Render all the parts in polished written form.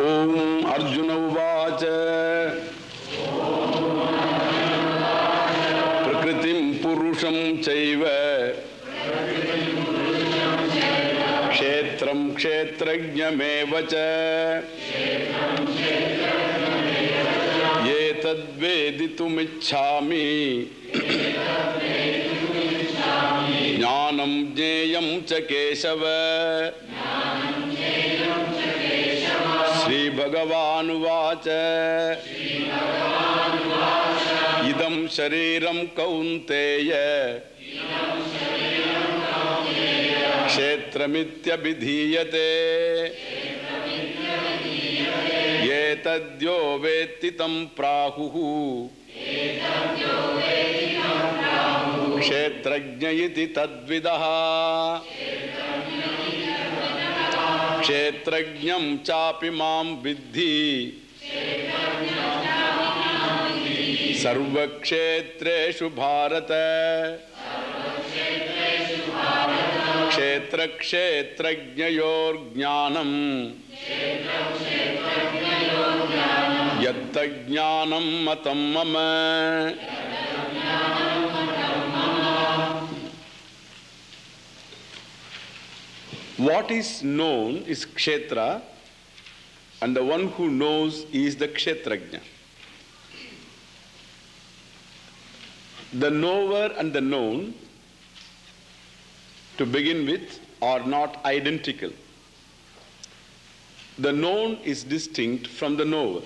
Om Arjuna Uvacha Prakritim Purusham Chaiva Kshetram Kshetrajnamevacha Yetadveditumicchami Jnanam Jneyam Cha Keshava Sri Bhagavan Uvacha Idam Shariram Kaunteya Kshetramitya Bidhiyate Yetadyo Vetitam Prahuhu Kshetrajnayiti Tadvidaha Kshetrajnam Chapi Mam Vidhi Sarva Kshetreshu Bharata Kshetra Kshetrajnayor Jnanam Yatta Jnanam Matam Mama. What is known is Kshetra, and the one who knows is the Kshetrajna. The knower and the known, to begin with, are not identical. The known is distinct from the knower.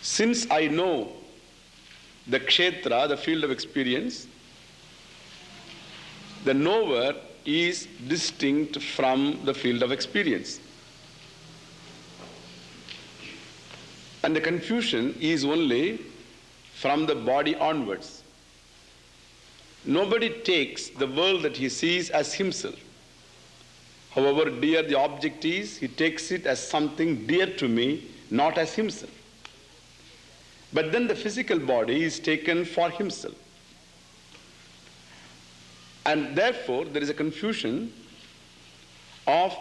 Since I know the Kshetra, the field of experience, the knower is distinct from the field of experience. And the confusion is only from the body onwards. Nobody takes the world that he sees as himself. However dear the object is, he takes it as something dear to me, not as himself. But then the physical body is taken for himself. And therefore, there is a confusion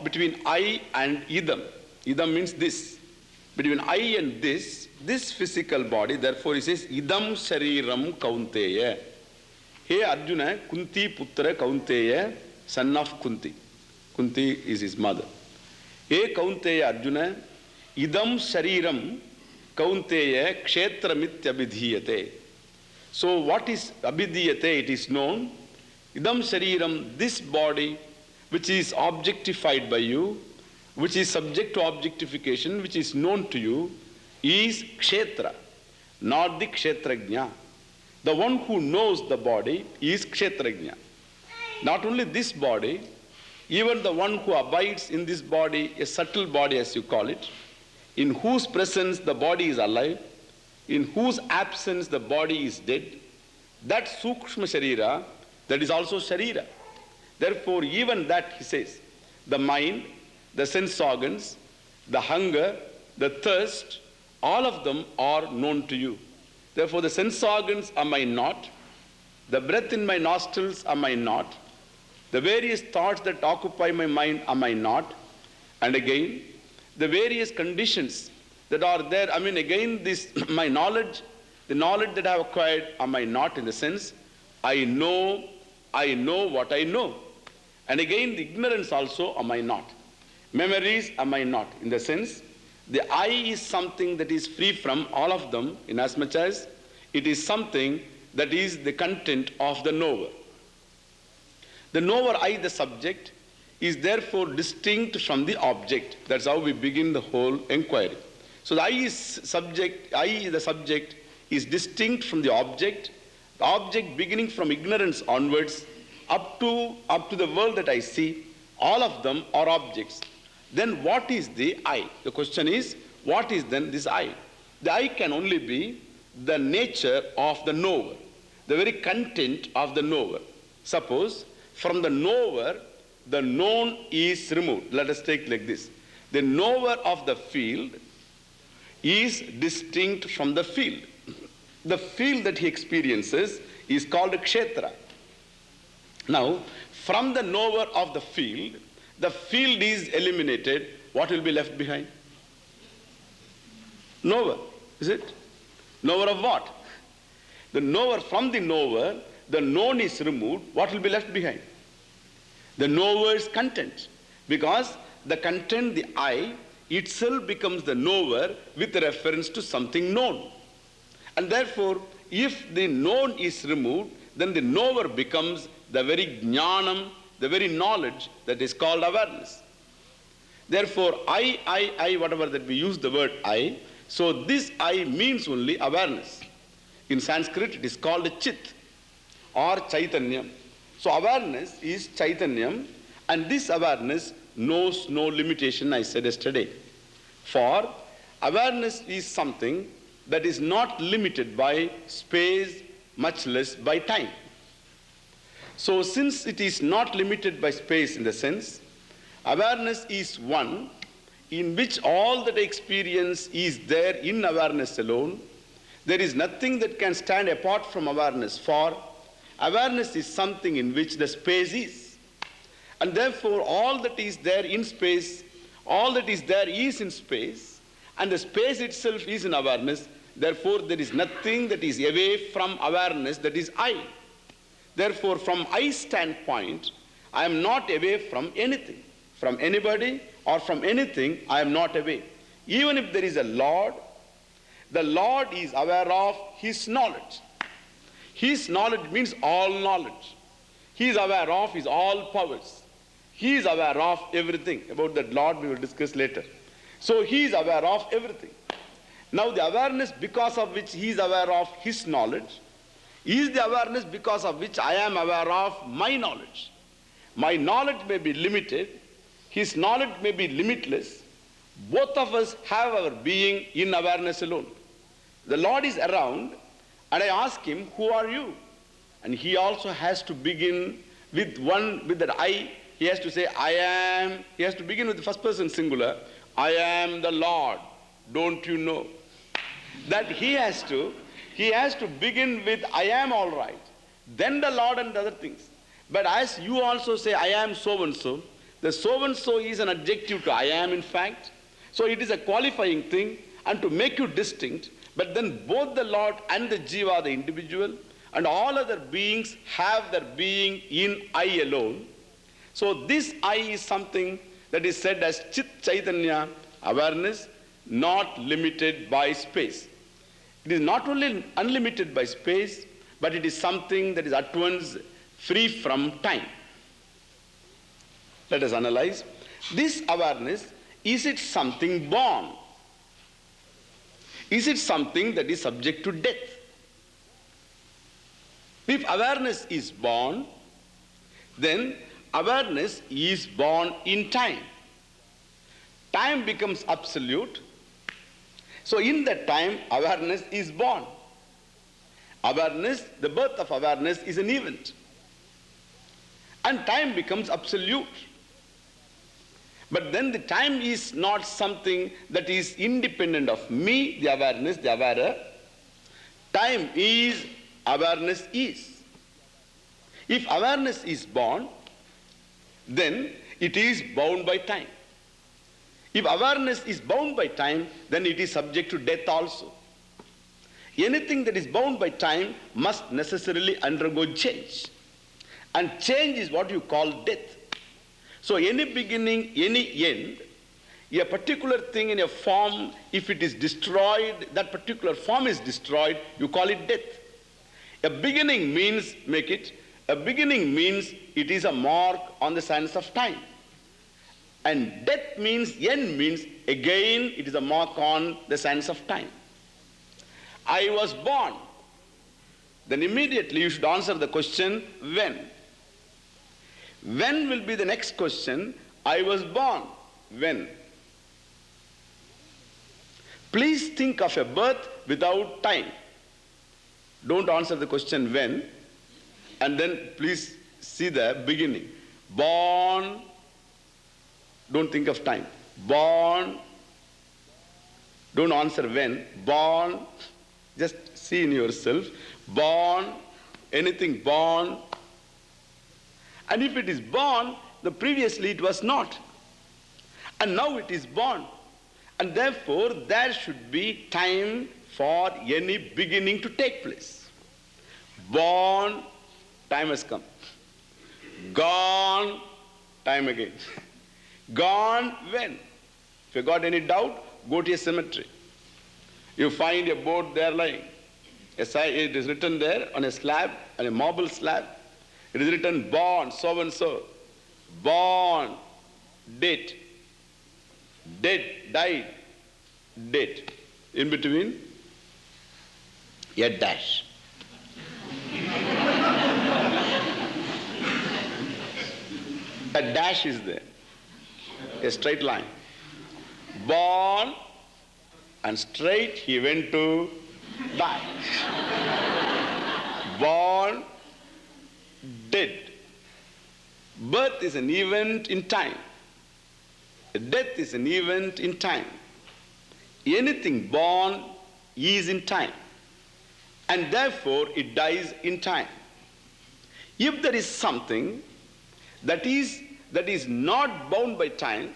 between I and idam. Idam means this. Between I and this physical body, therefore he says, idam shariram kaunteya. Hey Arjuna, Kunti putra Kaunteya, son of Kunti. Kunti is his mother. Hey Kaunteya Arjuna, idam shariram Kaunteya kshetramitya abhidhiyate. So what is abhidhiyate? It is known. Idam shariram, this body which is objectified by you, which is subject to objectification, which is known to you, is kshetra, not the kshetrajna. The one who knows the body is kshetrajna. Not only this body, even the one who abides in this body, a subtle body as you call it, in whose presence the body is alive, in whose absence the body is dead, that sukshma sharira, that is also sharira. Therefore, even that, he says, the mind, the sense organs, the hunger, the thirst, all of them are known to you. Therefore, the sense organs are my not, the breath in my nostrils are my not, the various thoughts that occupy my mind are my not, and again, the various conditions that are there, again, this my knowledge, the knowledge that I have acquired are my not, in the sense, I know what I know. And again, the ignorance also are my not. Memories are my not, in the sense, the I is something that is free from all of them, inasmuch as it is something that is the content of the knower. The knower, I, the subject, is therefore distinct from the object. That's how we begin the whole inquiry. So the I, the subject, is distinct from the object beginning from ignorance onwards, up to the world that I see, all of them are objects. Then what is the I? The question is, what is then this I? The I can only be the nature of the knower, the very content of the knower. Suppose from the knower, the known is removed. Let us take like this. The knower of the field is distinct from the field. The field that he experiences is called kshetra. Now, from the knower of the field is eliminated, what will be left behind? Knower, is it? Knower of what? The knower, from the knower, the known is removed, what will be left behind? The knower's content. Because the content, the I, itself becomes the knower with reference to something known. And therefore, if the known is removed, then the knower becomes the very jnanam, the very knowledge that is called awareness. Therefore, I, whatever that we use the word I, so this I means only awareness. In Sanskrit, it is called chit or chaitanyam. So awareness is chaitanyam, and this awareness knows no limitation, I said yesterday. For awareness is something that is not limited by space, much less by time. So since it is not limited by space in the sense, awareness is one in which all that experience is there in awareness alone. There is nothing that can stand apart from awareness, for awareness is something in which the space is. And therefore all that is there in space, all that is there is in space, and the space itself is in awareness. Therefore there is nothing that is away from awareness, that is I. Therefore from I standpoint, I am not away from anything. From anybody or from anything, I am not away. Even if there is a Lord, the Lord is aware of His knowledge. His knowledge means all knowledge. He is aware of His all powers. He is aware of everything. About that Lord we will discuss later. So He is aware of everything. Now the awareness because of which He is aware of His knowledge is the awareness because of which I am aware of my knowledge. My knowledge may be limited, His knowledge may be limitless. Both of us have our being in awareness alone. The Lord is around, and I ask Him, who are you? And He also has to begin with that I. He has to say, I am. He has to begin with the first person singular. I am the Lord. Don't you know? That he has to begin with I am, all right. Then the Lord and other things. But as you also say, I am so and so, the so and so is an adjective to I am, in fact. So it is a qualifying thing, and to make you distinct. But then both the Lord and the Jiva, the individual, and all other beings have their being in I alone. So this I is something that is said as Chit Chaitanya, awareness, not limited by space. It is not only unlimited by space, but it is something that is at once free from time. Let us analyze. This awareness, is it something born? Is it something that is subject to death? If awareness is born, then awareness is born in time. Time becomes absolute. So in that time, awareness is born. Awareness, the birth of awareness is an event. And time becomes absolute. But then the time is not something that is independent of me, the awareness, the awarer. Time is, awareness is. If awareness is born, then it is bound by time. If awareness is bound by time, then it is subject to death also. Anything that is bound by time must necessarily undergo change. And change is what you call death. So any beginning, any end, a particular thing in a form, if it is destroyed, that particular form is destroyed, you call it death. A beginning means, a beginning means it is a mark on the sands of time. And death means, end means, again it is a mark on the sands of time. I was born. Then immediately you should answer the question, when? When will be the next question? I was born. When? Please think of a birth without time. Don't answer the question when, and then please see the beginning. Born. Don't think of time. Born. Don't answer when. Born. Just see in yourself. Born. Anything born. And if it is born, previously it was not. And now it is born. And therefore, there should be time for any beginning to take place. Born, time has come. Gone, time again. Gone when? If you got any doubt, go to a cemetery. You find a board there lying. It is written there on a slab, on a marble slab. It is written born, so and so. Born, date. Dead, died, date. In between, a dash. A dash is there. A straight line. Born and straight he went to die. Born, dead. Birth is an event in time. Death is an event in time. Anything born is in time. And therefore it dies in time. If there is something that is not bound by time,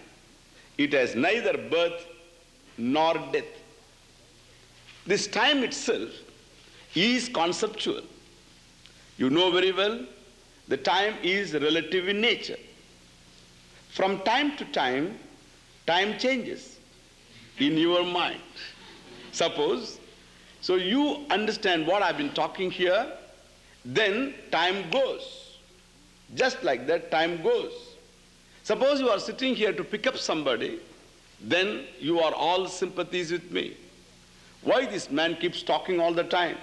it has neither birth nor death. This time itself is conceptual. You know very well, the time is relative in nature. From time to time, time changes in your mind. Suppose, so you understand what I've been talking here, then time goes. Just like that, time goes. Suppose you are sitting here to pick up somebody, then you are all sympathies with me. Why this man keeps talking all the time?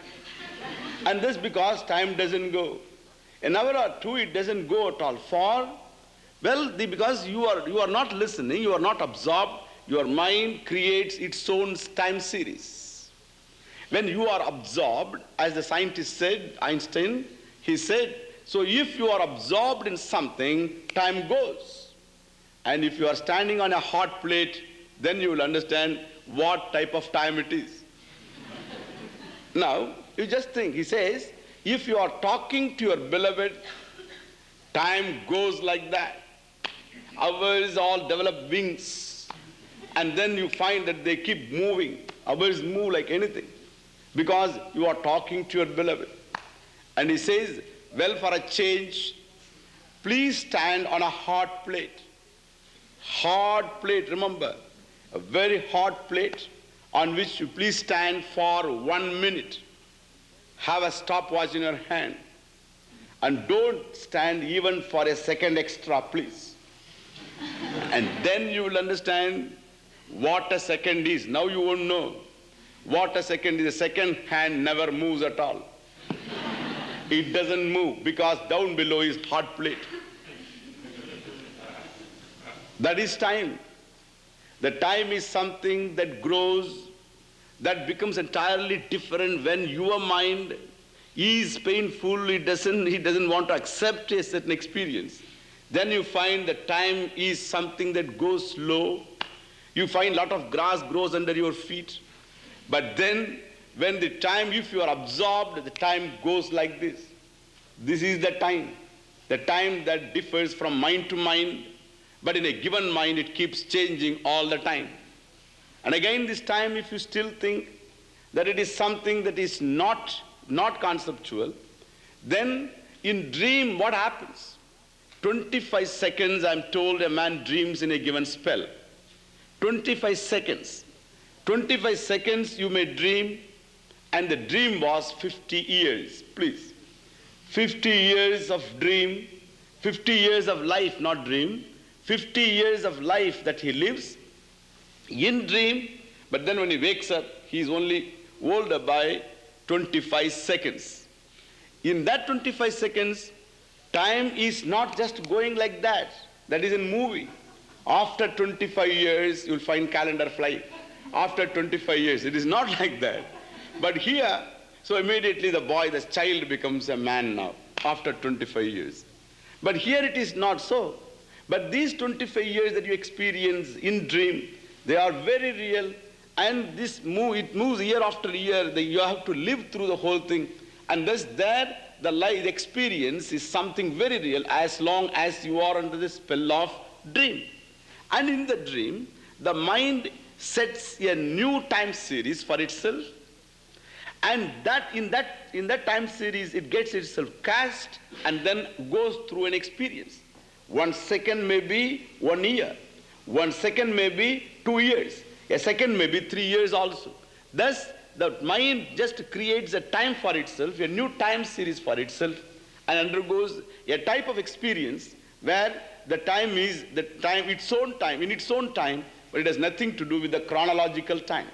And this because time doesn't go. An hour or two it doesn't go at all. For, well, because you are not listening, you are not absorbed, your mind creates its own time series. When you are absorbed, as the scientist said, Einstein, he said, so if you are absorbed in something, time goes. And if you are standing on a hot plate, then you will understand what type of time it is. Now, you just think, he says, if you are talking to your beloved, time goes like that. Ours all develop wings. And then you find that they keep moving. Ours move like anything. Because you are talking to your beloved. And he says, well, for a change, please stand on a hot plate. Hot plate, remember, a very hot plate on which you please stand for 1 minute. Have a stopwatch in your hand. And don't stand even for a second extra, please. And then you will understand what a second is. Now you won't know what a second is. A second hand never moves at all. It doesn't move because down below is hot plate. That is time. The time is something that grows, that becomes entirely different when your mind is painful, it doesn't want to accept a certain experience. Then you find that time is something that goes slow. You find a lot of grass grows under your feet. But then when the time, if you are absorbed, the time goes like this. This is the time that differs from mind to mind. But in a given mind, it keeps changing all the time. And again, this time, if you still think that it is something that is not conceptual, then in dream, what happens? 25 seconds, I'm told, a man dreams in a given spell. 25 seconds. 25 seconds you may dream, and the dream was 50 years. Please. 50 years of dream, 50 years of life, not dream. 50 years of life that he lives in dream, but then when he wakes up, he is only older by 25 seconds. In that 25 seconds, time is not just going like that. That is in movie. After 25 years, you'll find calendar flying. After 25 years, it is not like that. But here, so immediately the child becomes a man now, after 25 years. But here it is not so. But these 25 years that you experience in dream, they are very real, and it moves year after year. You have to live through the whole thing. And thus there, the experience is something very real as long as you are under the spell of dream. And in the dream, the mind sets a new time series for itself, and in that time series it gets itself cast and then goes through an experience. 1 second may be 1 year, 1 second may be 2 years, a second may be 3 years also. Thus the mind just creates a time for itself, a new time series for itself, and undergoes a type of experience where the time is its own time, in its own time, but it has nothing to do with the chronological time.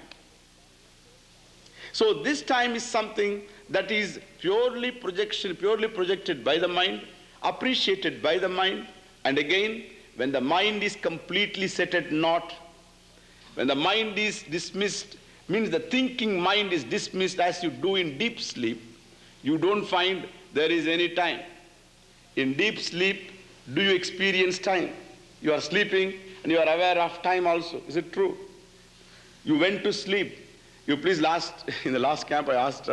So this time is something that is purely projected by the mind, appreciated by the mind, and again, when the mind is completely set at naught, when the mind is dismissed, means the thinking mind is dismissed as you do in deep sleep, you don't find there is any time. In deep sleep, do you experience time? You are sleeping and you are aware of time also. Is it true? You went to sleep. In the last camp, I asked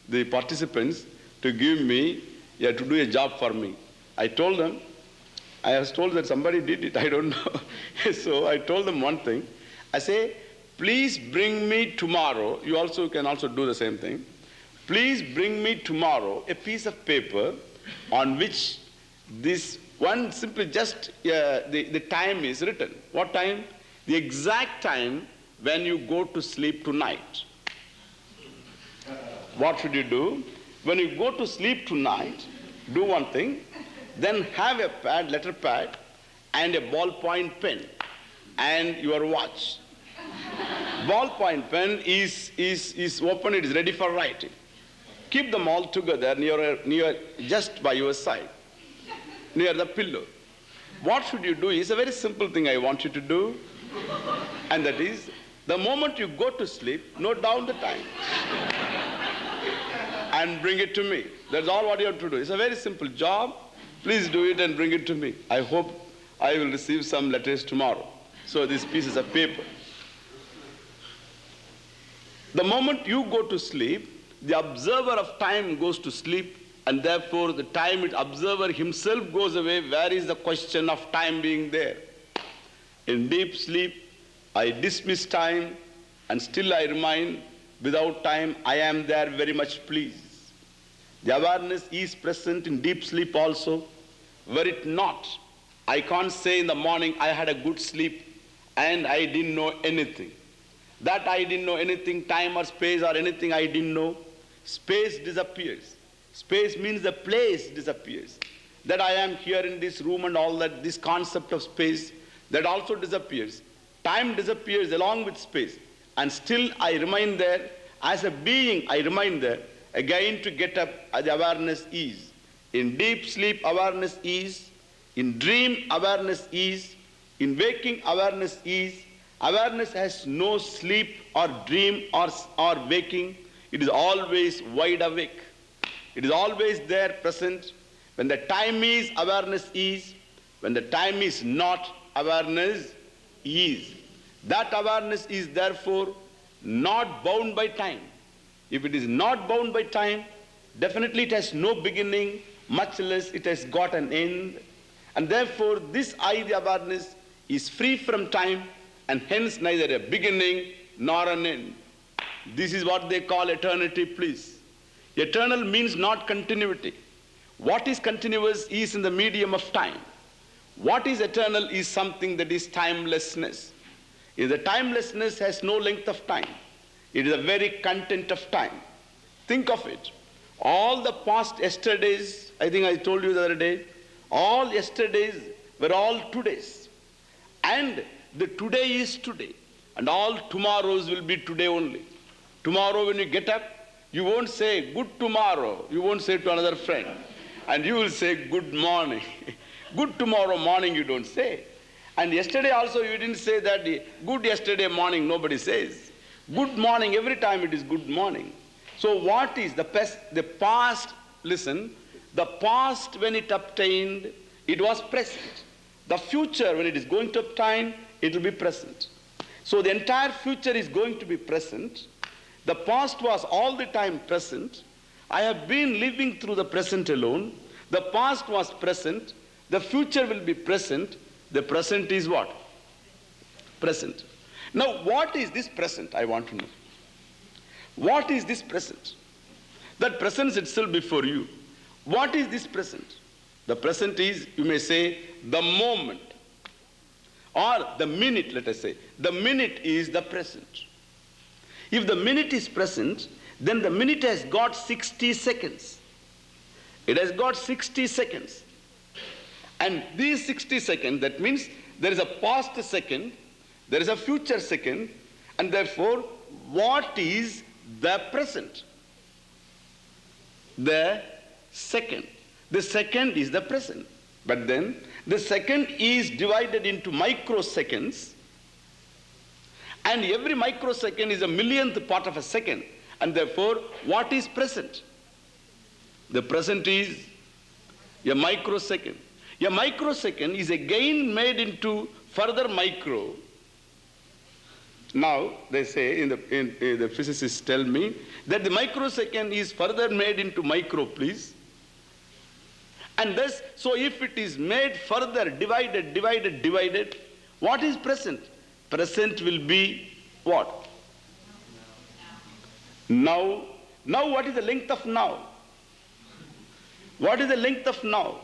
the participants to give me, to do a job for me. I was told that somebody did it, I don't know. So I told them one thing. I say, please bring me tomorrow, you can also do the same thing. Please bring me tomorrow a piece of paper on which this one simply just the time is written. What time? The exact time when you go to sleep tonight. What should you do? When you go to sleep tonight, do one thing, then have a pad, letter pad, and a ballpoint pen, and your watch. Ballpoint pen is open, it is ready for writing. Keep them all together near just by your side, near the pillow. What should you do is a very simple thing I want you to do, and that is, the moment you go to sleep, note down the time and bring it to me. That's all what you have to do. It's a very simple job. Please do it and bring it to me. I hope I will receive some letters tomorrow. So these pieces of paper. The moment you go to sleep, the observer of time goes to sleep, and therefore the observer himself goes away. Where is the question of time being there? In deep sleep, I dismiss time, and still I remain without time. I am there very much pleased. The awareness is present in deep sleep also. Were it not, I can't say in the morning I had a good sleep and I didn't know anything. That I didn't know anything, time or space or anything I didn't know. Space disappears. Space means the place disappears. That I am here in this room and all that, this concept of space, that also disappears. Time disappears along with space. And still I remain there. As a being, I remain there. Again to get up, the awareness is. In deep sleep, awareness is. In dream, awareness is. In waking, awareness is. Awareness has no sleep or dream or waking. It is always wide awake. It is always there present. When the time is, awareness is. When the time is not, awareness is. That awareness is therefore not bound by time. If it is not bound by time, definitely it has no beginning, much less it has got an end. And therefore this I, the awareness, is free from time, and hence neither a beginning nor an end. This is what they call eternity, please. Eternal means not continuity. What is continuous is in the medium of time. What is eternal is something that is timelessness. If the timelessness has no length of time, it is the very content of time. Think of it. All the past yesterdays, I think I told you the other day, all yesterdays were all todays. And the today is today. And all tomorrows will be today only. Tomorrow when you get up, you won't say good tomorrow. You won't say to another friend. And you will say good morning. Good tomorrow morning you don't say. And yesterday also you didn't say that good yesterday morning, nobody says. Good morning, every time it is good morning. So what is the past? Listen, the past when it obtained, it was present. The future when it is going to obtain, it will be present. So the entire future is going to be present. The past was all the time present. I have been living through the present alone. The past was present. The future will be present. The present is what? present. Now, what is this present? I want to know. What is this present? That presence itself before you. What is this present? The present is, you may say, the moment. Or the minute, let us say. The minute is the present. If the minute is present, then the minute has got 60 seconds. It has got 60 seconds. And these 60 seconds, that means there is a past second, there is a future second, and therefore, what is the present? The second. The second is the present. But then, the second is divided into microseconds, and every microsecond is a millionth part of a second. And therefore, what is present? The present is a microsecond. A microsecond is again made into further micro. Now, they say, the physicists tell me, that the microsecond is further made into micro, please. And thus, so if it is made further, divided, what is present? Present will be what? Now. Now, what is the length of now? What is the length of now?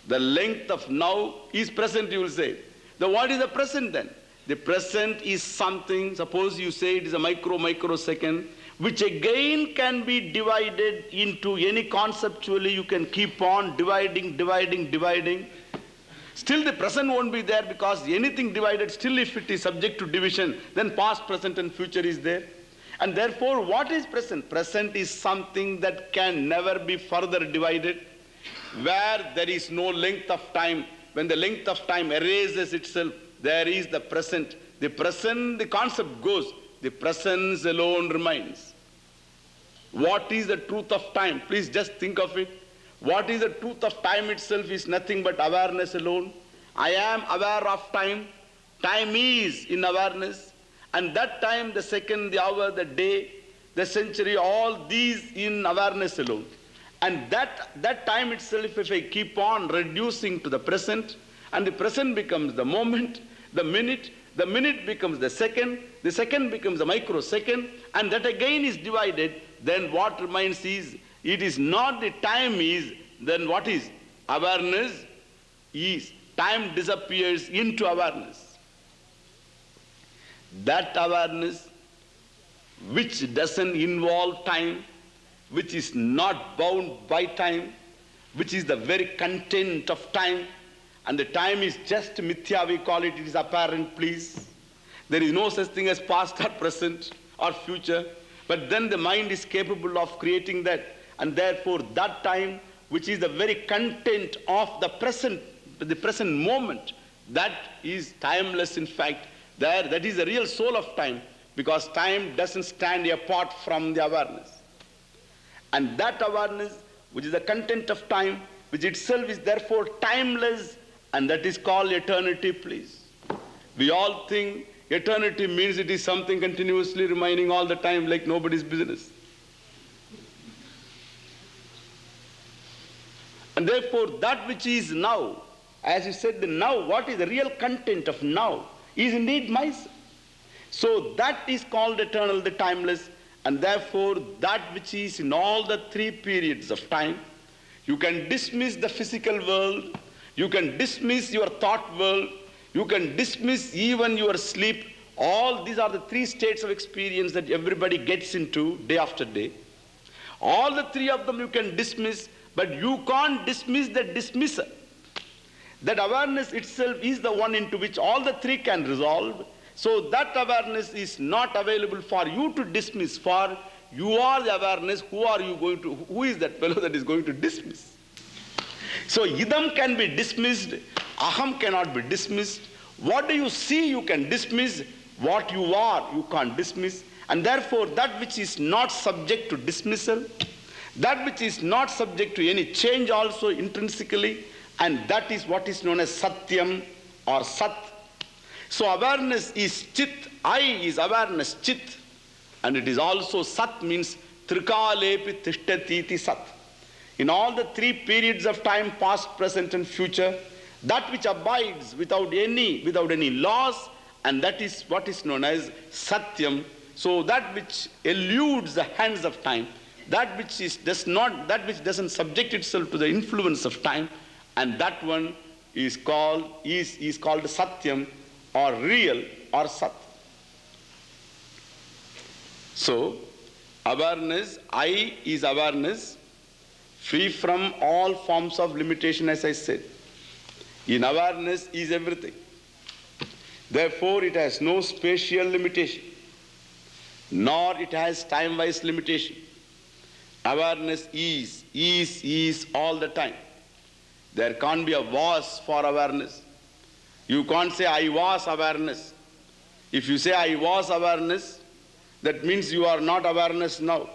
The length of now is present, you will say. Then what is the present then? The present is something, suppose you say it is a microsecond, which again can be divided into any conceptually, you can keep on dividing. Still the present won't be there, because anything divided, still if it is subject to division, then past, present and future is there. And therefore, what is present? Present is something that can never be further divided, where there is no length of time. When the length of time erases itself, there is the present. The present, the concept goes, the presence alone remains. What is the truth of time? Please just think of it. What is the truth of time itself is nothing but awareness alone. I am aware of time. Time is in awareness. And that time, the second, the hour, the day, the century, all these in awareness alone. And that time itself, if I keep on reducing to the present, and the present becomes the moment, the minute becomes the second becomes a microsecond, and that again is divided, then what remains is, it is not the time is, then what is? Awareness is. Time disappears into awareness. That awareness which doesn't involve time, which is not bound by time, which is the very content of time, and the time is just mithya, we call it, it is apparent, please. There is no such thing as past or present or future, but then the mind is capable of creating that, and therefore that time, which is the very content of the present moment, that is timeless in fact. That is the real soul of time, because time doesn't stand apart from the awareness. And that awareness, which is the content of time, which itself is therefore timeless, and that is called eternity, please. We all think eternity means it is something continuously remaining all the time like nobody's business. And therefore that which is now, as you said, the now, what is the real content of now, is indeed myself. So that is called eternal, the timeless, and therefore that which is in all the three periods of time. You can dismiss the physical world, you can dismiss your thought world, you can dismiss even your sleep. All these are the three states of experience that everybody gets into day after day. All the three of them you can dismiss, but you can't dismiss the dismisser. That awareness itself is the one into which all the three can resolve. So that awareness is not available for you to dismiss, for you are the awareness. Who is that fellow that is going to dismiss? So idam can be dismissed, aham cannot be dismissed. What do you see you can dismiss, what you are you can't dismiss. And therefore that which is not subject to dismissal, that which is not subject to any change also intrinsically, and that is what is known as satyam or sat. So awareness is chit, I is awareness chit, and it is also sat, means trikalepi tishtatiti sat. In all the three periods of time, past, present and future, that which abides without any loss and that is what is known as Satyam. So that which eludes the hands of time, that which doesn't subject itself to the influence of time, and that one is called Satyam, or real, or Sat. So awareness, I is awareness, free from all forms of limitation, as I said. In awareness is everything. Therefore, it has no spatial limitation, nor it has time-wise limitation. Awareness is all the time. There can't be a was for awareness. You can't say, I was awareness. If you say, I was awareness, that means you are not awareness now.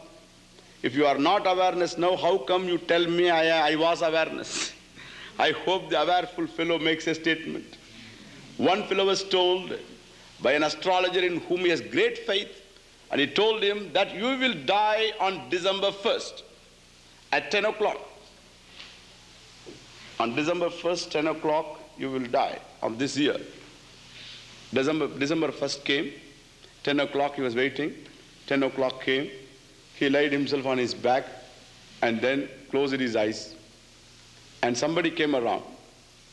If you are not awareness now, how come you tell me I was awareness? I hope the awareful fellow makes a statement. One fellow was told by an astrologer in whom he has great faith, and he told him that you will die on December 1st at 10 o'clock. On December 1st, 10 o'clock, you will die of this year. December 1st came, 10 o'clock he was waiting, 10 o'clock came, he laid himself on his back and then closed his eyes. And somebody came around.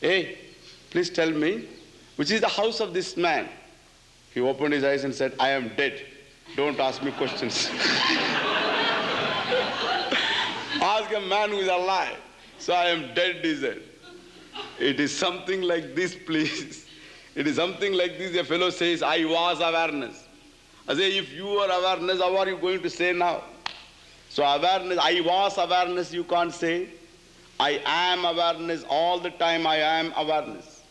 Hey, please tell me, which is the house of this man? He opened his eyes and said, I am dead. Don't ask me questions. Ask a man who is alive. So I am dead, he said. It is something like this, please. It is something like this. A fellow says, I was awareness. I say, if you are awareness, how are you going to say now? So awareness, I was awareness, you can't say. I am awareness, all the time I am awareness.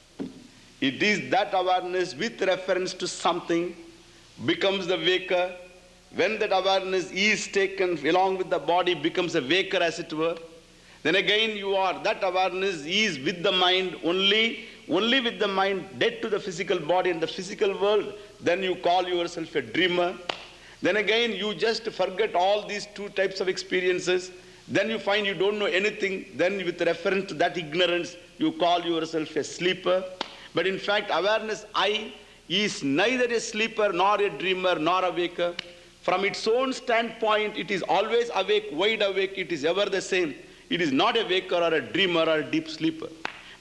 It is that awareness with reference to something becomes the waker. When that awareness is taken along with the body, becomes a waker as it were. Then again that awareness is with the mind, only with the mind, dead to the physical body and the physical world. Then you call yourself a dreamer. Then again you just forget all these two types of experiences. Then you find you don't know anything. Then with reference to that ignorance, you call yourself a sleeper. But in fact, awareness I is neither a sleeper nor a dreamer nor a waker. From its own standpoint, it is always awake, wide awake. It is ever the same. It is not a waker or a dreamer or a deep sleeper.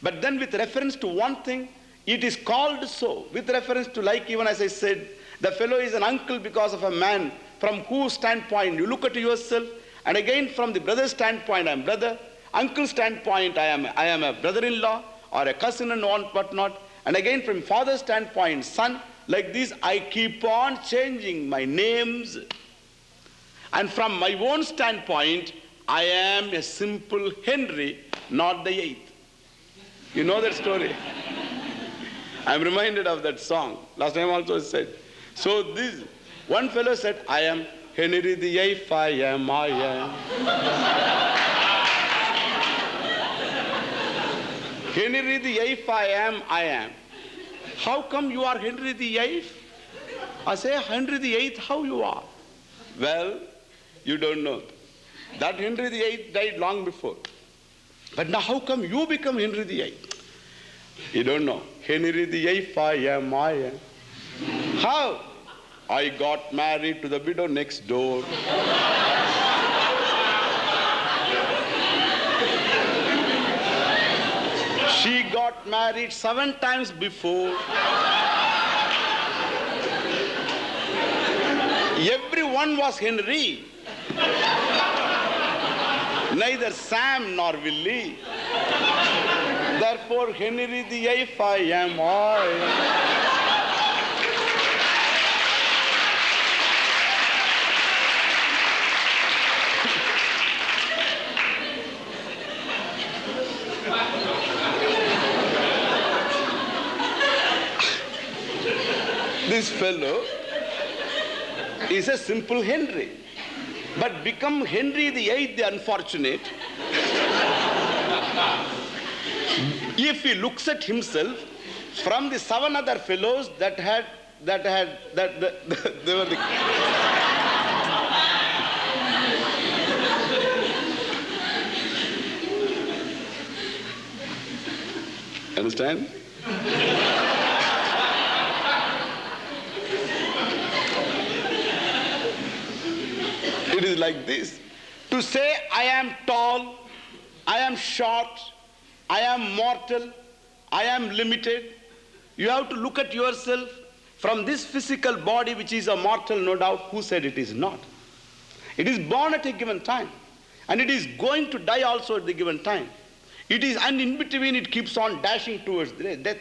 But then with reference to one thing, it is called so. With reference to, like even as I said, the fellow is an uncle because of a man from whose standpoint you look at yourself. And again from the brother's standpoint, I am brother. Uncle's standpoint, I am a brother-in-law or a cousin and whatnot. And again from father's standpoint, son. Like this, I keep on changing my names. And from my own standpoint, I am a simple Henry, not the eighth. You know that story? I'm reminded of that song. Last time also I said. So this, one fellow said, I am Henry the eighth, I am. Henry the eighth, I am. How come you are Henry the eighth? I say, Henry the eighth, how you are? Well, you don't know. That Henry the eighth died long before. But now how come you become Henry the eighth? You don't know. Henry the eighth, I am. How? I got married to the widow next door. She got married 7 times before. Everyone was Henry. Neither Sam nor Willie. Therefore, Henry the eighth, I am. This fellow is a simple Henry, but become Henry the eighth, the unfortunate. If he looks at himself from the 7 other fellows they were the understand? It is like this. To say I am tall, I am short, I am mortal, I am limited, you have to look at yourself from this physical body which is a mortal, no doubt. Who said it is not? It is born at a given time, and it is going to die also at the given time. It is, and in between it keeps on dashing towards death.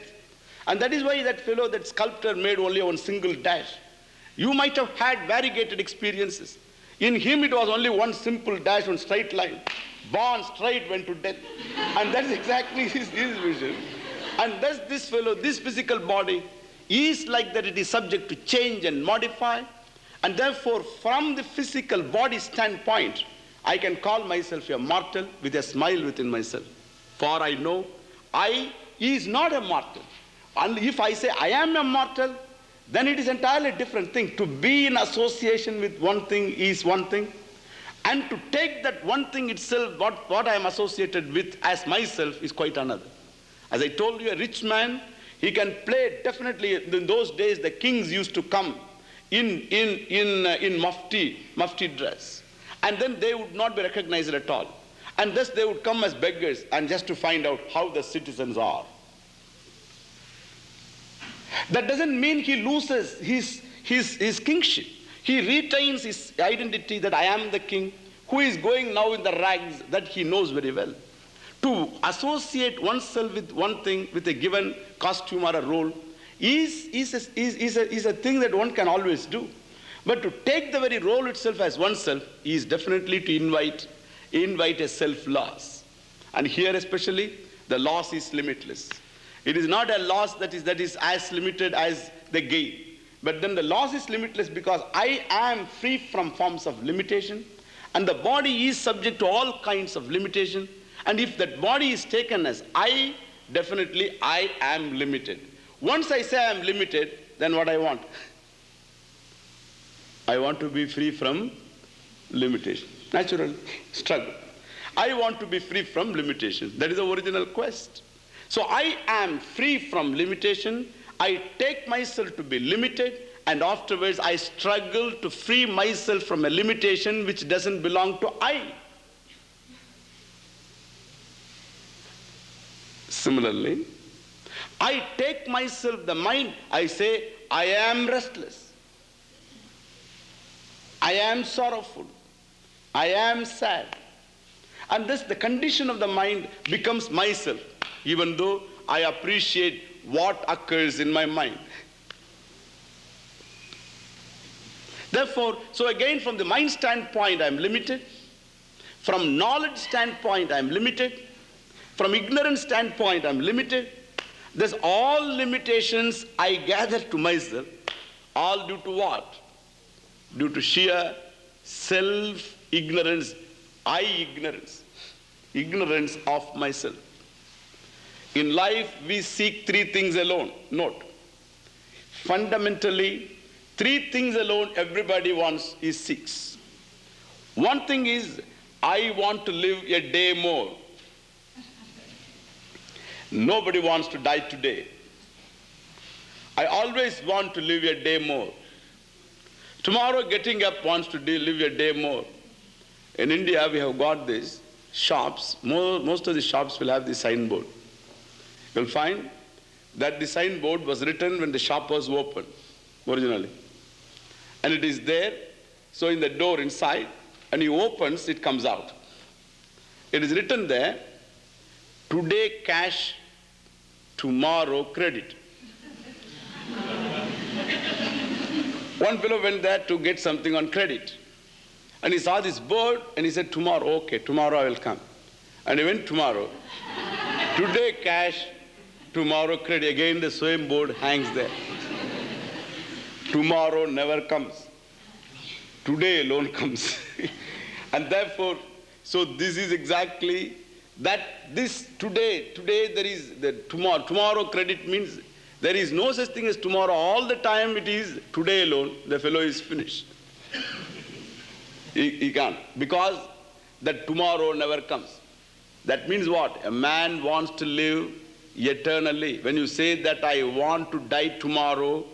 And that is why that fellow, that sculptor, made only one single dash. You might have had variegated experiences. In him it was only one simple dash, one straight line. Born straight, went to death. And that is exactly his vision. And thus this fellow, this physical body, is like that. It is subject to change and modify. And therefore, from the physical body standpoint, I can call myself a mortal with a smile within myself. For I know I is not a mortal. And if I say I am a mortal, then it is entirely different thing. To be in association with one thing is one thing. And to take that one thing itself, what I am associated with as myself, is quite another. As I told you, a rich man, he can play definitely. In those days, the kings used to come in mufti dress. And then they would not be recognized at all. And thus they would come as beggars, and just to find out how the citizens are. That doesn't mean he loses his kingship. He retains his identity that I am the king, who is going now in the rags that he knows very well. To associate oneself with one thing, with a given costume or a role, is a thing that one can always do. But to take the very role itself as oneself is definitely to invite a self-loss. And here especially, the loss is limitless. It is not a loss that is as limited as the gain. But then the loss is limitless because I am free from forms of limitation, and the body is subject to all kinds of limitation. And if that body is taken as I, definitely I am limited. Once I say I am limited, then what I want? I want to be free from limitation. Naturally, struggle. I want to be free from limitation. That is the original quest. So I am free from limitation. I take myself to be limited, and afterwards I struggle to free myself from a limitation which doesn't belong to I. Similarly, I take myself, the mind, I say, I am restless. I am sorrowful. I am sad. And thus the condition of the mind becomes myself, even though I appreciate what occurs in my mind. Therefore, so again from the mind standpoint I am limited. From knowledge standpoint I am limited. From ignorance standpoint I am limited. Thus all limitations I gather to myself, all due to what? Due to sheer self-ignorance, ignorance of myself. In life, we seek three things alone. Note, fundamentally, three things alone everybody wants is seeks. One thing is, I want to live a day more. Nobody wants to die today. I always want to live a day more. Tomorrow getting up wants to live a day more. In India, we have got these shops. Most of the shops will have this signboard. You'll find that the signboard was written when the shop was open, originally. And it is there, so in the door inside, and he opens, it comes out. It is written there, today cash, tomorrow credit. One fellow went there to get something on credit. And he saw this board and he said, tomorrow, okay, tomorrow I will come. And he went tomorrow. Today cash, tomorrow credit. Again the same board hangs there. Tomorrow never comes. Today alone comes. And therefore, so this is exactly that this today there is the tomorrow credit means there is no such thing as tomorrow. All the time it is today alone. The fellow is finished. He can't. Because that tomorrow never comes. That means what? A man wants to live eternally. When you say that I want to die tomorrow,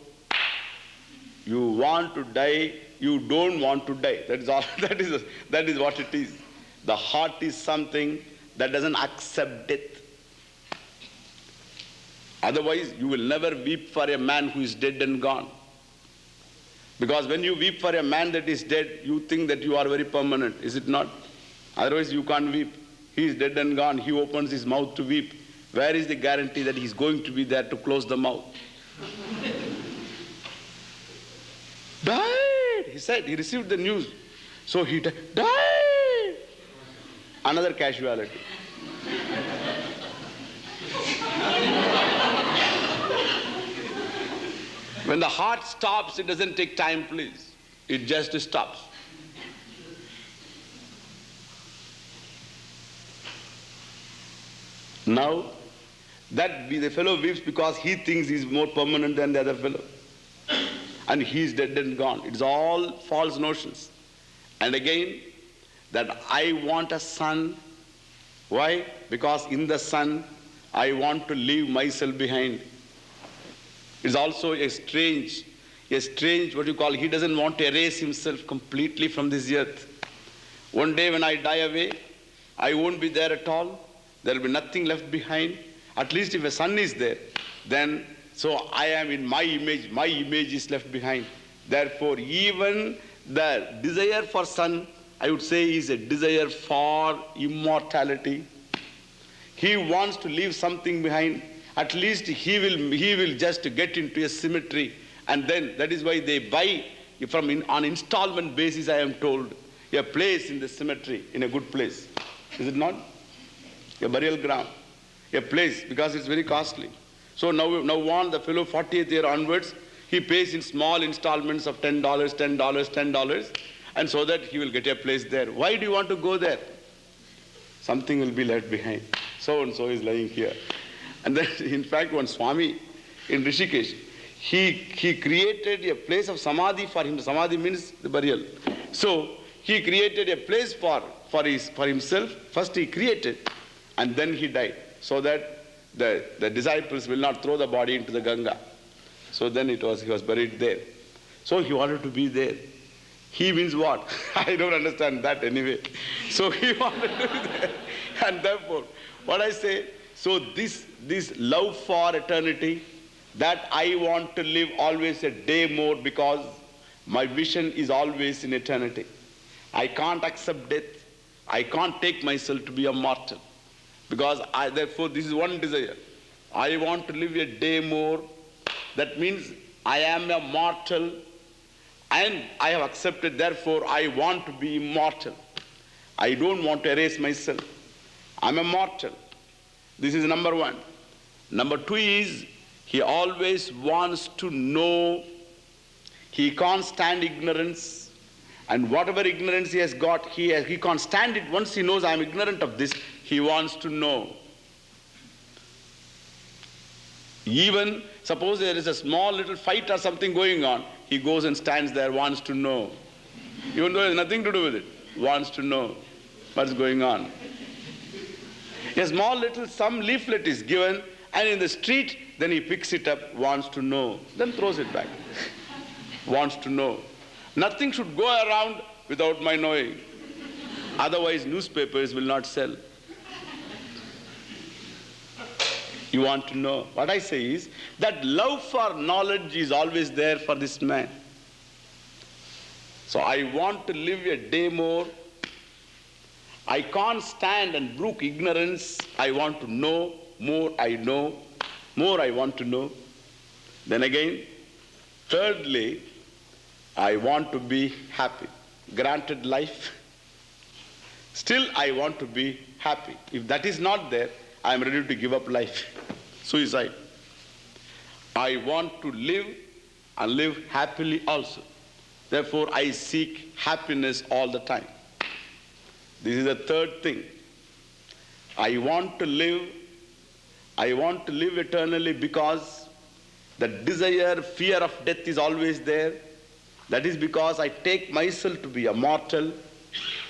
you want to die you don't want to die. That is all. That is what it is. The heart is something that doesn't accept death. Otherwise, you will never weep for a man who is dead and gone. Because when you weep for a man that is dead, you think that you are very permanent, is it not? Otherwise, you can't weep. He is dead and gone. He opens his mouth to weep. Where is the guarantee that he is going to be there to close the mouth? Died, he said. He received the news. So he died. Another casualty. When the heart stops, it doesn't take time, please. It just stops. Now, the fellow weeps because he thinks he's more permanent than the other fellow. And he's dead and gone. It's all false notions. And again, that I want a son. Why? Because in the son, I want to leave myself behind. It's also a strange, what you call, he doesn't want to erase himself completely from this earth. One day when I die away, I won't be there at all. There will be nothing left behind. At least if a son is there, then, so I am in my image is left behind. Therefore, even the desire for son, I would say, is a desire for immortality. He wants to leave something behind. At least he will just get into a cemetery, and then that is why they buy on installment basis, I am told, a place in the cemetery, in a good place. Is it not? A burial ground, a place, because it's very costly. So now on the fellow 40th year onwards, he pays in small installments of $10, $10, $10, and so that he will get a place there. Why do you want to go there? Something will be left behind. So and so is lying here. And then, in fact, one Swami in Rishikesh, he created a place of samadhi for him. Samadhi means the burial. So he created a place for himself. First he created, and then he died, so that the disciples will not throw the body into the Ganga. So then he was buried there. So he wanted to be there. He means what? I don't understand that anyway. So he wanted to be there. And therefore, what I say, so this love for eternity, that I want to live always a day more, because my vision is always in eternity. I can't accept death. I can't take myself to be a mortal. Because therefore, this is one desire. I want to live a day more. That means I am a mortal, and I have accepted, therefore I want to be immortal. I don't want to erase myself. I'm a mortal. This is number one. Number two is, he always wants to know. He can't stand ignorance. And whatever ignorance he has got, he can't stand it. Once he knows I am ignorant of this, he wants to know. Even suppose there is a small little fight or something going on, he goes and stands there, wants to know. Even though it has nothing to do with it, wants to know what's going on. A small little, some leaflet is given, and in the street, then he picks it up, wants to know, then throws it back. Wants to know. Nothing should go around without my knowing. Otherwise, newspapers will not sell. You want to know. What I say is, that love for knowledge is always there for this man. So I want to live a day more. I can't stand and brook ignorance. I want to know. More I know. More I want to know. Then again, thirdly, I want to be happy. Granted life, still I want to be happy. If that is not there, I am ready to give up life. Suicide. I want to live and live happily also. Therefore, I seek happiness all the time. This is the third thing. I want to live eternally, because the desire, fear of death is always there. That is because I take myself to be a mortal,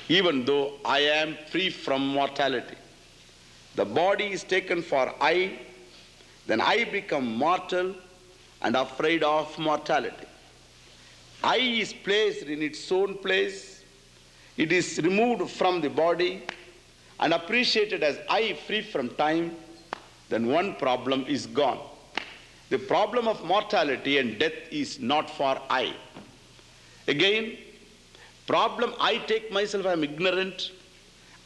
even though I am free from mortality. The body is taken for I, then I become mortal and afraid of mortality. I is placed in its own place. It is removed from the body and appreciated as I free from time, then one problem is gone. The problem of mortality and death is not for I. Again, problem I take myself, I am ignorant,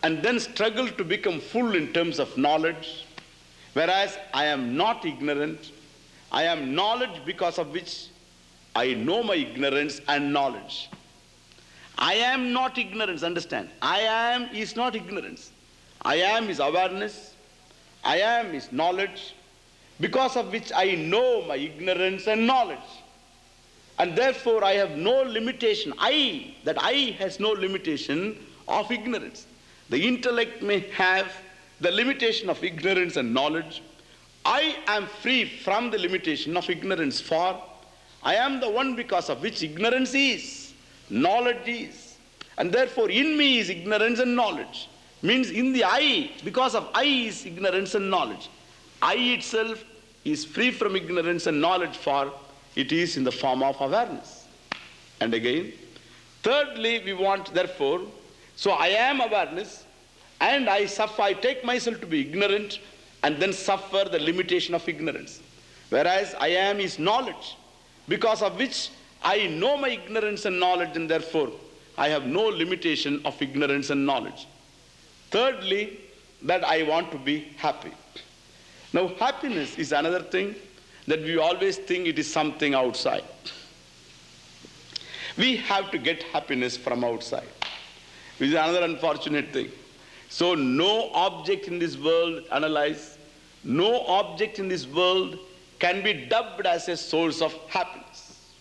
and then struggle to become full in terms of knowledge, whereas I am not ignorant. I am knowledge because of which I know my ignorance and knowledge. I am not ignorance, understand? I am is not ignorance. I am is awareness. I am is knowledge, because of which I know my ignorance and knowledge. And therefore I have no limitation. That I has no limitation of ignorance. The intellect may have the limitation of ignorance and knowledge. I am free from the limitation of ignorance, for I am the one because of which ignorance is, knowledge is. And therefore in me is ignorance and knowledge. Means in the I, because of I is ignorance and knowledge. I itself is free from ignorance and knowledge, for it is in the form of awareness. And again, thirdly, we want therefore, so I am awareness and I suffer, I take myself to be ignorant and then suffer the limitation of ignorance. Whereas I am is knowledge, because of which I know my ignorance and knowledge, and therefore I have no limitation of ignorance and knowledge. Thirdly, that I want to be happy. Now happiness is another thing that we always think it is something outside. We have to get happiness from outside, which is another unfortunate thing. So no object in this world, analyze, no object in this world can be dubbed as a source of happiness.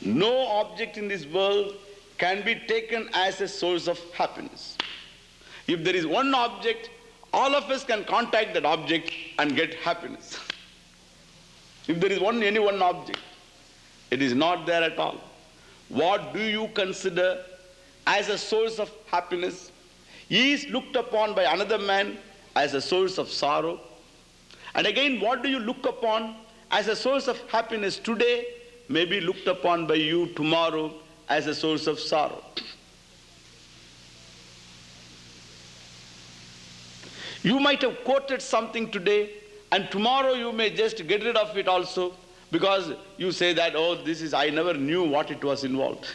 No object in this world can be taken as a source of happiness. If there is one object, all of us can contact that object and get happiness. If there is any one object, it is not there at all. What do you consider as a source of happiness is looked upon by another man as a source of sorrow. And again, what do you look upon as a source of happiness today may be looked upon by you tomorrow as a source of sorrow. You might have quoted something today, and tomorrow you may just get rid of it also, because you say that, oh, I never knew what it was involved.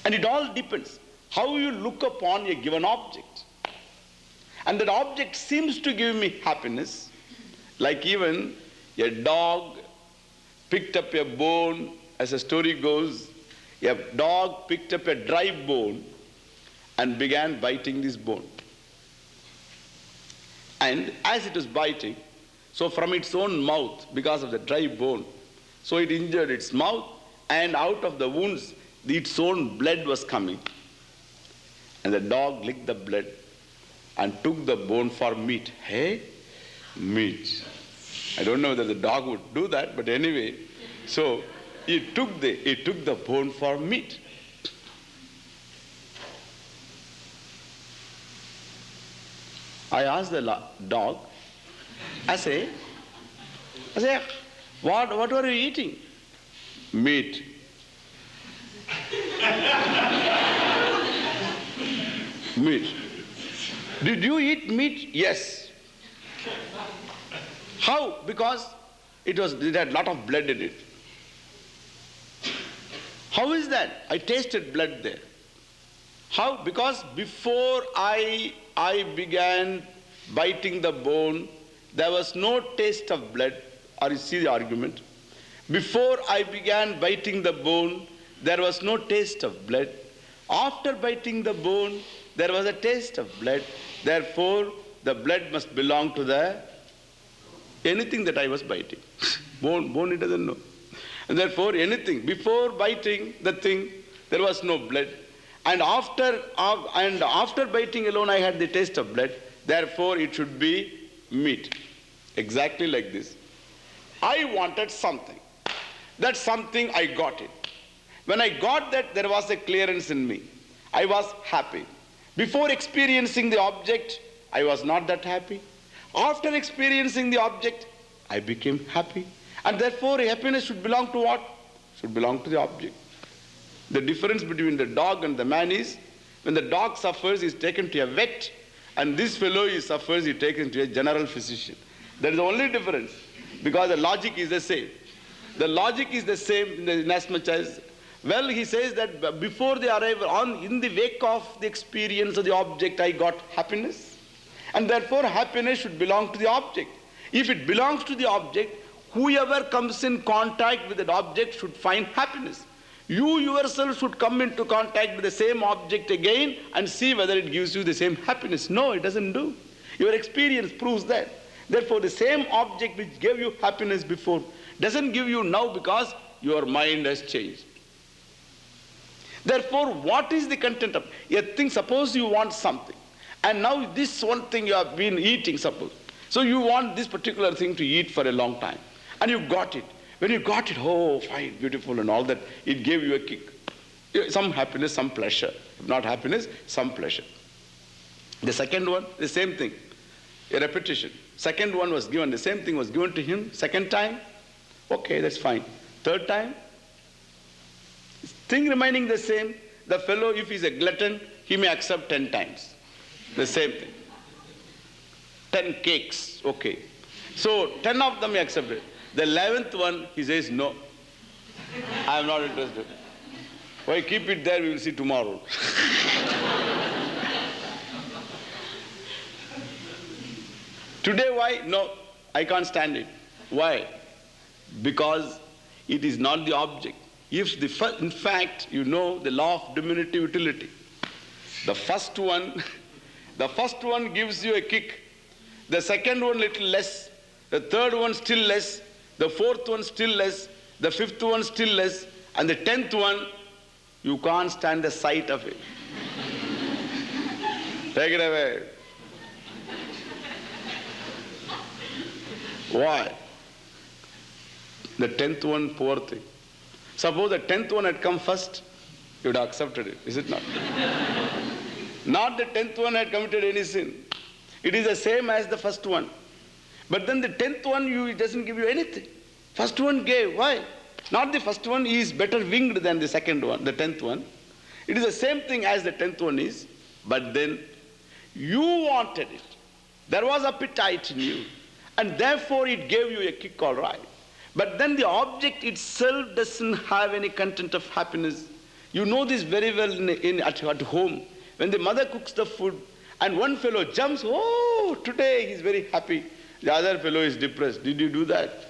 And it all depends how you look upon a given object. And that object seems to give me happiness, like even a dog picked up a bone. As the story goes, a dog picked up a dry bone and began biting this bone. And as it was biting, so from its own mouth, because of the dry bone, so it injured its mouth, and out of the wounds, its own blood was coming. And the dog licked the blood and took the bone for meat. Hey, meat. I don't know whether the dog would do that, but anyway, so he took the bone for meat. I asked the dog, I say, what were you eating? Meat. Meat. Did you eat meat? Yes. How? Because it had a lot of blood in it. How is that? I tasted blood there. How? Because before I began biting the bone, there was no taste of blood. Or you see the argument? Before I began biting the bone, there was no taste of blood. After biting the bone, there was a taste of blood. Therefore, the blood must belong to anything that I was biting. Bone, it doesn't know. And therefore, anything, before biting the thing, there was no blood. And after biting alone, I had the taste of blood. Therefore, it should be meat. Exactly like this. I wanted something. That something, I got it. When I got that, there was a clearance in me. I was happy. Before experiencing the object, I was not that happy. After experiencing the object, I became happy. And therefore happiness should belong to what? Should belong to the object. The difference between the dog and the man is, when the dog suffers, he is taken to a vet, and this fellow he suffers, he is taken to a general physician. That is the only difference, because the logic is the same. The logic is the same in as much as, well, he says that before the arrival, in the wake of the experience of the object, I got happiness. And therefore happiness should belong to the object. If it belongs to the object, whoever comes in contact with that object should find happiness. You yourself should come into contact with the same object again and see whether it gives you the same happiness. No, it doesn't do. Your experience proves that. Therefore, the same object which gave you happiness before doesn't give you now, because your mind has changed. Therefore, what is the content of a thing? Suppose you want something, and now this one thing you have been eating, suppose. So you want this particular thing to eat for a long time, and you got it. When you got it, oh, fine, beautiful and all that, it gave you a kick. Some happiness, some pleasure. If not happiness, some pleasure. The second one, the same thing, a repetition. Second one was given, the same thing was given to him. Second time, okay, that's fine. Third time, thing remaining the same. The fellow, if he's a glutton, he may accept 10 times. The same thing. 10 cakes, okay. So 10 of them he accepted. The 11th one, he says, no, I am not interested. Why, keep it there, we will see tomorrow. Today, why? No, I can't stand it. Why? Because it is not the object. If in fact, you know the law of diminutive utility. The first one gives you a kick. The second one little less. The third one still less. The fourth one still less. The fifth one still less. And the 10th one, you can't stand the sight of it. Take it away. Why? The 10th one, poor thing. Suppose the 10th one had come first, you would have accepted it, is it not? Not the 10th one had committed any sin. It is the same as the first one. But then the 10th one, it doesn't give you anything. First one gave, why? Not the first one is better winged than the second one, the 10th one. It is the same thing as the 10th one is, but then you wanted it. There was appetite in you, and therefore it gave you a kick, all right. But then the object itself doesn't have any content of happiness. You know this very well at home. When the mother cooks the food and one fellow jumps, oh, today he's very happy. The other fellow is depressed. Did you do that?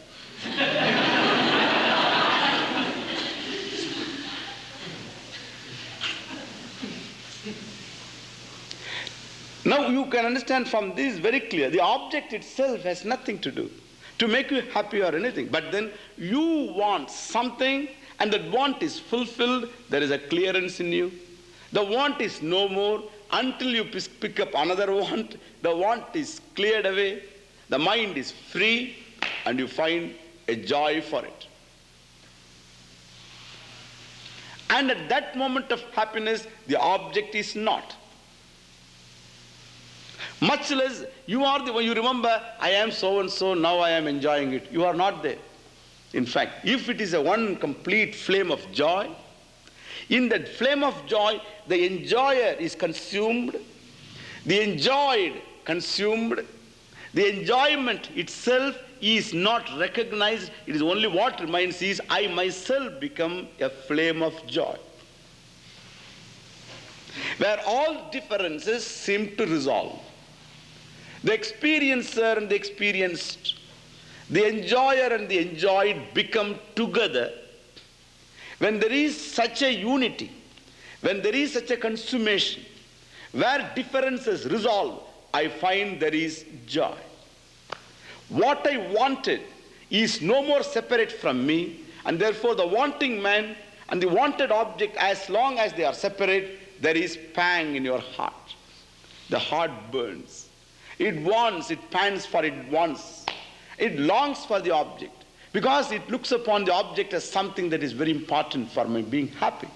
Now you can understand from this very clear. The object itself has nothing to do to make you happy or anything. But then you want something, and that want is fulfilled. There is a clearance in you. The want is no more until you pick up another want. The want is cleared away. The mind is free, and you find a joy for it. And at that moment of happiness, the object is not. Much less, you are the one, you remember, I am so and so, now I am enjoying it. You are not there. In fact, if it is a one complete flame of joy, in that flame of joy, the enjoyer is consumed, the enjoyed consumed, the enjoyment itself is not recognized. It is only what remains is I myself become a flame of joy, where all differences seem to resolve. The experiencer and the experienced, the enjoyer and the enjoyed become together. When there is such a unity, when there is such a consummation, where differences resolve, I find there is joy. What I wanted is no more separate from me, and therefore the wanting man and the wanted object, as long as they are separate, there is pang in your heart. The heart burns. It wants, it pants for it wants. It longs for the object because it looks upon the object as something that is very important for my being happy.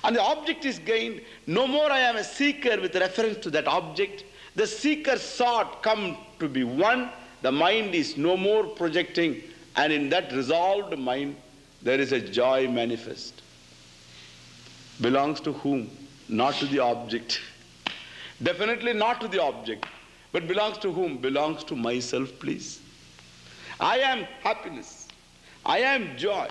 And the object is gained. No more I am a seeker with reference to that object. The seeker sought come to be one. The mind is no more projecting And in that resolved mind, there is a joy manifest. Belongs to whom? Not to the object. Definitely not to the object. But belongs to whom? Belongs to myself, please. I am happiness. I am joy,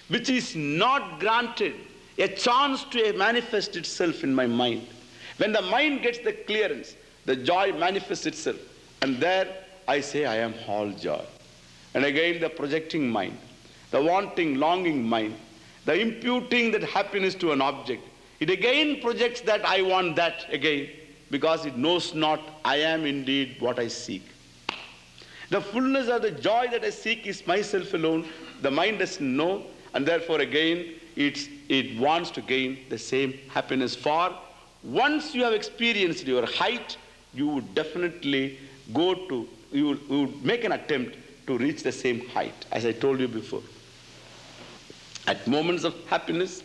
which is not granted a chance to manifest itself in my mind. When the mind gets the clearance, the joy manifests itself. And there I say, I am all joy. And again the projecting mind, the wanting, longing mind, the imputing that happiness to an object, it again projects that I want that again, because it knows not I am indeed what I seek. The fullness of the joy that I seek is myself alone. The mind doesn't know, and therefore again it wants to gain the same happiness. For once you have experienced your height, you would definitely you would make an attempt to reach the same height, as I told you before. At moments of happiness,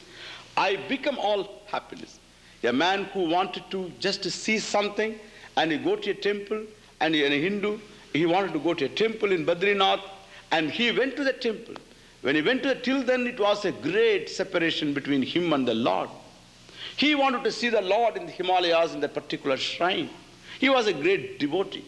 I become all happiness. A man who wanted to just to see something, and he go to a temple, and a Hindu, he wanted to go to a temple in Badrinath, and he went to the temple. When he went to the, till then it was a great separation between him and the Lord. He wanted to see the Lord in the Himalayas in that particular shrine. He was a great devotee.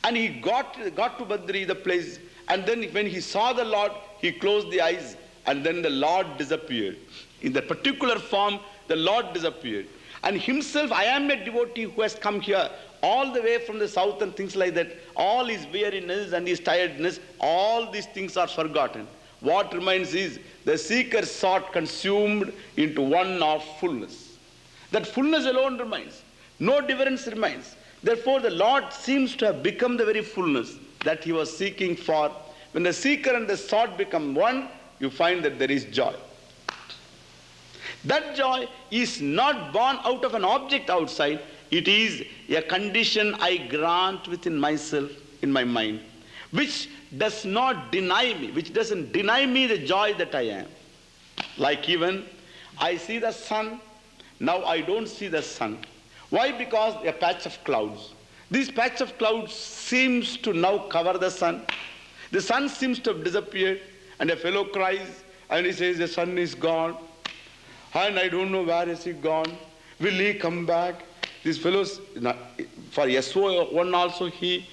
And he got to Badri, the place, and then when he saw the Lord, he closed the eyes, and then the Lord disappeared. In that particular form, the Lord disappeared. And himself, I am a devotee who has come here all the way from the south and things like that. All his weariness and his tiredness, all these things are forgotten. What remains is the seeker's sought consumed into one of fullness. That fullness alone remains. No difference remains. Therefore, the Lord seems to have become the very fullness that he was seeking for. When the seeker and the sought become one, you find that there is joy. That joy is not born out of an object outside. It is a condition I grant within myself, in my mind, which does not deny me, which doesn't deny me the joy that I am. Like even, I see the sun, now I don't see the sun. Why? Because a patch of clouds. This patch of clouds seems to now cover the sun. The sun seems to have disappeared, and a fellow cries, and he says, the sun is gone, and I don't know where is he gone. Will he come back? These fellows, for SO1 also, he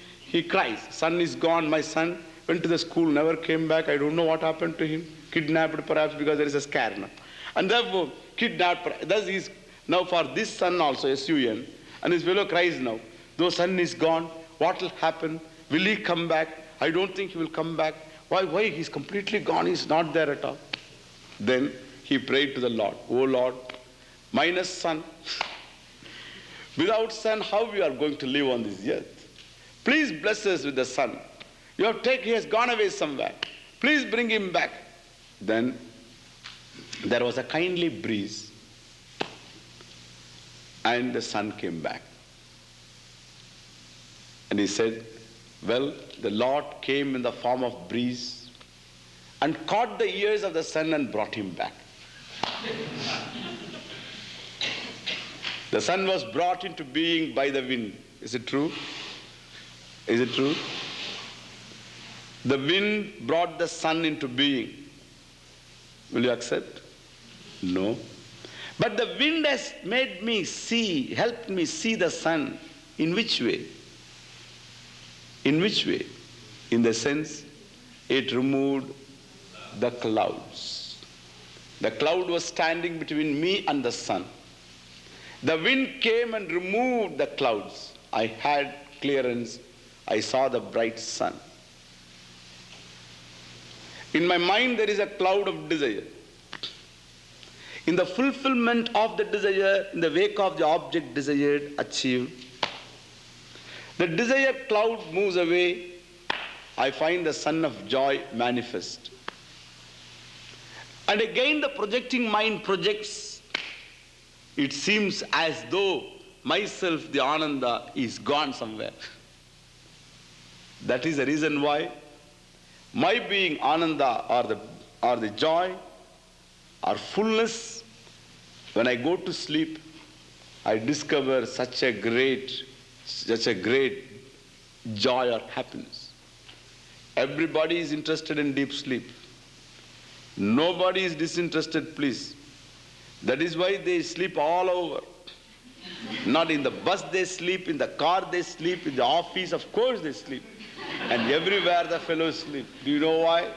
cries, sun is gone, my son went to the school, never came back, I don't know what happened to him, kidnapped perhaps because there is a scare now. And therefore, kidnapped, thus he is, now for this son also, SUN, and his fellow cries now, though son is gone, what will happen? Will he come back? I don't think he will come back. Why? He's completely gone, he's not there at all. Then he prayed to the Lord, oh Lord, minus son, without son, how we are going to live on this earth? Please bless us with the son. He has gone away somewhere. Please bring him back. Then there was a kindly breeze, and the son came back. And he said, well, the Lord came in the form of breeze and caught the ears of the son and brought him back. The sun was brought into being by the wind. Is it true? Is it true? The wind brought the sun into being. Will you accept? No. But the wind has made me see, helped me see the sun. In which way? In which way? In the sense, it removed the clouds. The cloud was standing between me and the sun. The wind came and removed the clouds. I had clearance. I saw the bright sun. In my mind there is a cloud of desire. In the fulfillment of the desire, in the wake of the object desired, achieved, the desired cloud moves away. I find the sun of joy manifest. And again the projecting mind projects. It seems as though myself, the Ananda, is gone somewhere. That is the reason why my being Ananda, or the joy, or fullness, when I go to sleep, I discover such a great joy or happiness. Everybody is interested in deep sleep. Nobody is disinterested, please. That is why they sleep all over. Not in the bus they sleep, in the car they sleep, in the office, of course they sleep. And everywhere the fellows sleep. Do you know why?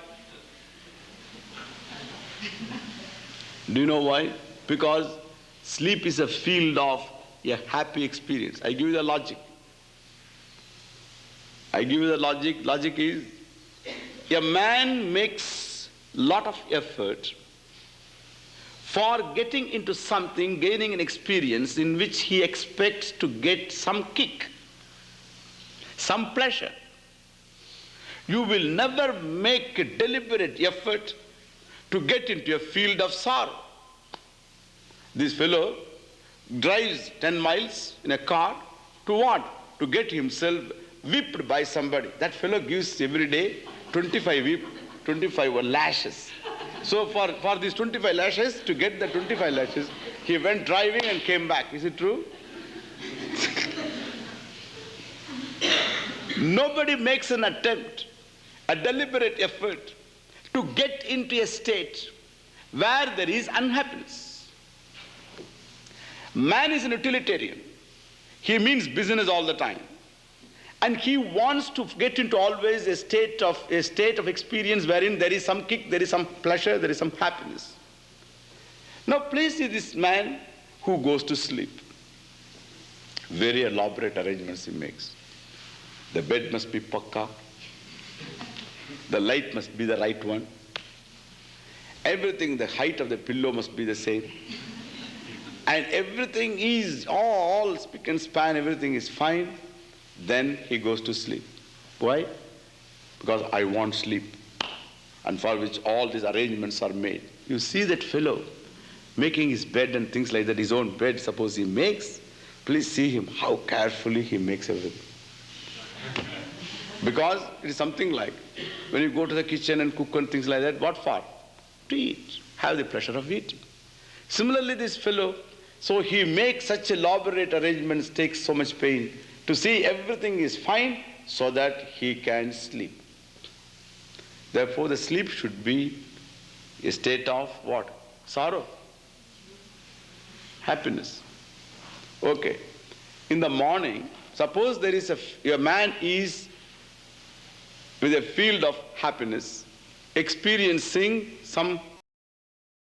Do you know why? Because sleep is a field of a happy experience. I give you the logic. I give you the logic. Logic is, a man makes lot of effort for getting into something, gaining an experience in which he expects to get some kick, some pleasure. You will never make a deliberate effort to get into a field of sorrow. This fellow drives 10 miles in a car to what? To get himself whipped by somebody. That fellow gives every day 25 lashes. So for these 25 lashes, to get the 25 lashes, he went driving and came back. Is it true? Nobody makes an attempt, a deliberate effort, to get into a state where there is unhappiness. Man is an utilitarian. He means business all the time. And he wants to get into always a state of experience wherein there is some kick, there is some pleasure, there is some happiness. Now please see this man who goes to sleep. Very elaborate arrangements he makes. The bed must be pakka. The light must be the right one. Everything, the height of the pillow must be the same. And everything is all spick and span, everything is fine. Then he goes to sleep. Why? Because I want sleep, and for which all these arrangements are made. You see that fellow making his bed and things like that, his own bed, suppose he makes, please see him, how carefully he makes everything. Because it is something like, when you go to the kitchen and cook and things like that, what for? To eat, have the pleasure of eating. Similarly, this fellow, so he makes such elaborate arrangements, takes so much pain, to see everything is fine so that he can sleep. Therefore, the sleep should be a state of what? Sorrow. Happiness. Okay. In the morning, suppose there is a man is with a field of happiness, experiencing some